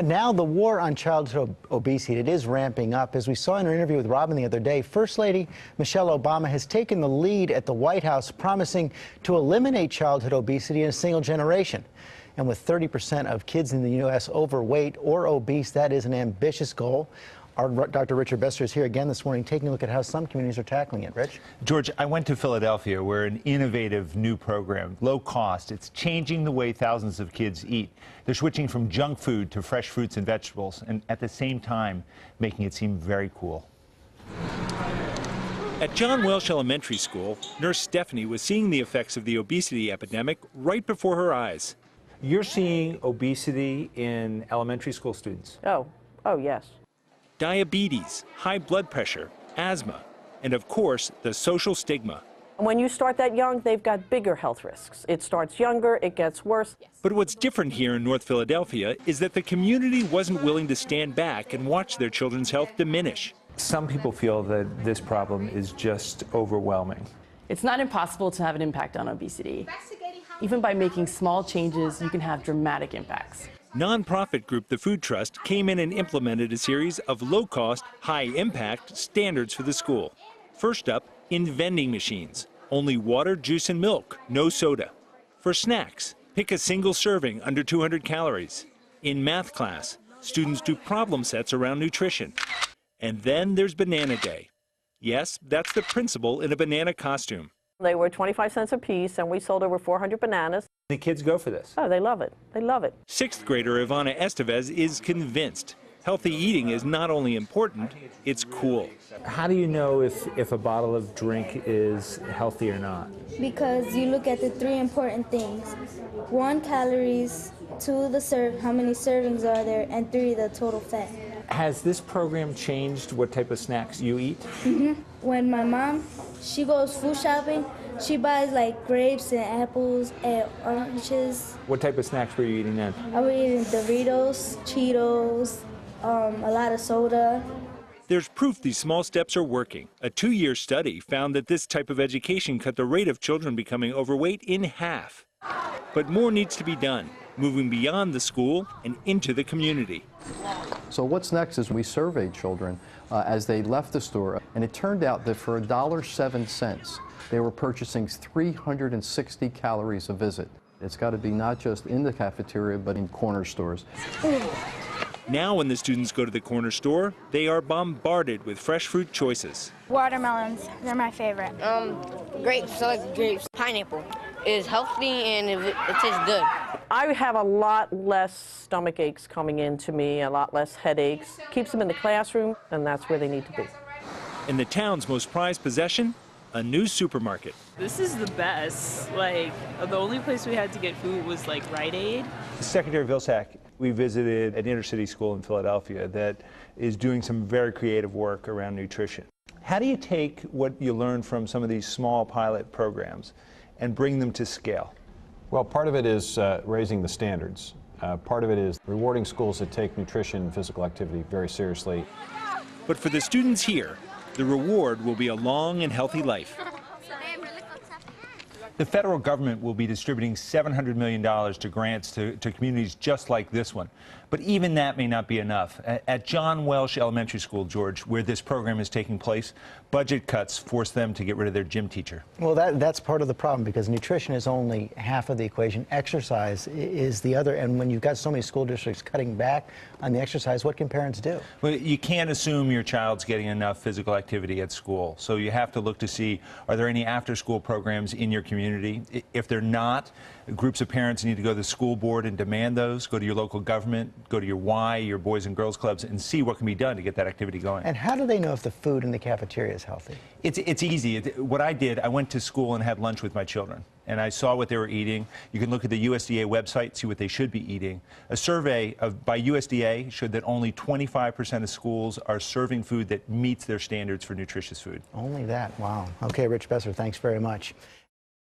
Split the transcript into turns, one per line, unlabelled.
Now the war on childhood obesity, it is ramping up. As we saw in an interview with Robin the other day, First Lady Michelle Obama has taken the lead at the White House, promising to eliminate childhood obesity in a single generation. And with 30% of kids in the U.S. overweight or obese, that is an ambitious goal. Our Dr. Richard Besser is here again this morning, taking a look at how some communities are tackling it. Rich?
George, I went to Philadelphia, where an innovative new program, low cost, it's changing the way thousands of kids eat. They're switching from junk food to fresh fruits and vegetables, and at the same time, making it seem very cool.
At John Welsh Elementary School, Nurse Stephanie was seeing the effects of the obesity epidemic right before her eyes.
You're seeing obesity in elementary school students?
Oh, yes.
Diabetes, high blood pressure, asthma, and of course, the social stigma.
When you start that young, they've got bigger health risks. It starts younger, it gets worse.
But what's different here in North Philadelphia is that the community wasn't willing to stand back and watch their children's health diminish.
Some people feel that this problem is just overwhelming.
It's not impossible to have an impact on obesity. Even by making small changes, you can have dramatic impacts.
Nonprofit group The Food Trust came in and implemented a series of low-cost, high-impact standards for the school. First up, in vending machines. Only water, juice, and milk, no soda. For snacks, pick a single serving under 200 calories. In math class, students do problem sets around nutrition. And then there's Banana Day. Yes, that's the principal in a banana costume.
They were 25 cents a piece, and we sold over 400 bananas.
The kids go for this.
Oh, they love it. They love it.
Sixth grader Ivana Estevez is convinced healthy eating is not only important, it's cool.
How do you know if a bottle of drink is healthy or not?
Because you look at the three important things. 1, calories, 2, how many servings are there, and 3, the total fat.
Has this program changed what type of snacks you eat?
When my mom, she goes food shopping, she buys like grapes and apples and oranges.
What type of snacks were you eating then?
I was eating Doritos, Cheetos, a lot of soda.
There's proof these small steps are working. A 2-year study found that this type of education cut the rate of children becoming overweight in half. But more needs to be done, moving beyond the school and into the community.
So what's next is we surveyed children as they left the store, and it turned out that for $1.07, they were purchasing 360 calories a visit. It's got to be not just in the cafeteria, but in corner stores.
Now when the students go to the corner store, they are bombarded with fresh fruit choices.
Watermelons, they're my favorite.
Grapes, I like grapes. Pineapple is healthy and it tastes good.
I have a lot less stomach aches coming in to me, a lot less headaches. Keeps them in the classroom, and that's where they need to be.
In the town's most prized possession, a new supermarket.
This is the best. Like, the only place we had to get food was like Rite Aid.
Secretary Vilsack, we visited an inner city school in Philadelphia that is doing some very creative work around nutrition. How do you take what you learn from some of these small pilot programs and bring them to scale?
Well, part of it is raising the standards. Part of it is rewarding schools that take nutrition and physical activity very seriously.
But for the students here, the reward will be a long and healthy life.
The federal government will be distributing $700 million to grants to communities just like this one. But even that may not be enough. At John Welsh Elementary School, George, where this program is taking place, budget cuts force them to get rid of their gym teacher.
Well, that's part of the problem, because nutrition is only half of the equation. Exercise is the other. And when you've got so many school districts cutting back on the exercise, what can parents do?
Well, you can't assume your child's getting enough physical activity at school. So you have to look to see, are there any after-school programs in your community? If they're not, groups of parents need to go to the school board and demand those. Go to your local government, go to your Y, your Boys and Girls Clubs, and see what can be done to get that activity going.
And how do they know if the food in the cafeteria is healthy?
It's easy. What I did, I went to school and had lunch with my children, and I saw what they were eating. You can look at the USDA website, see what they should be eating. A survey by USDA showed that only 25% of schools are serving food that meets their standards for nutritious food.
Only that? Wow. Okay, Rich Besser, thanks very much.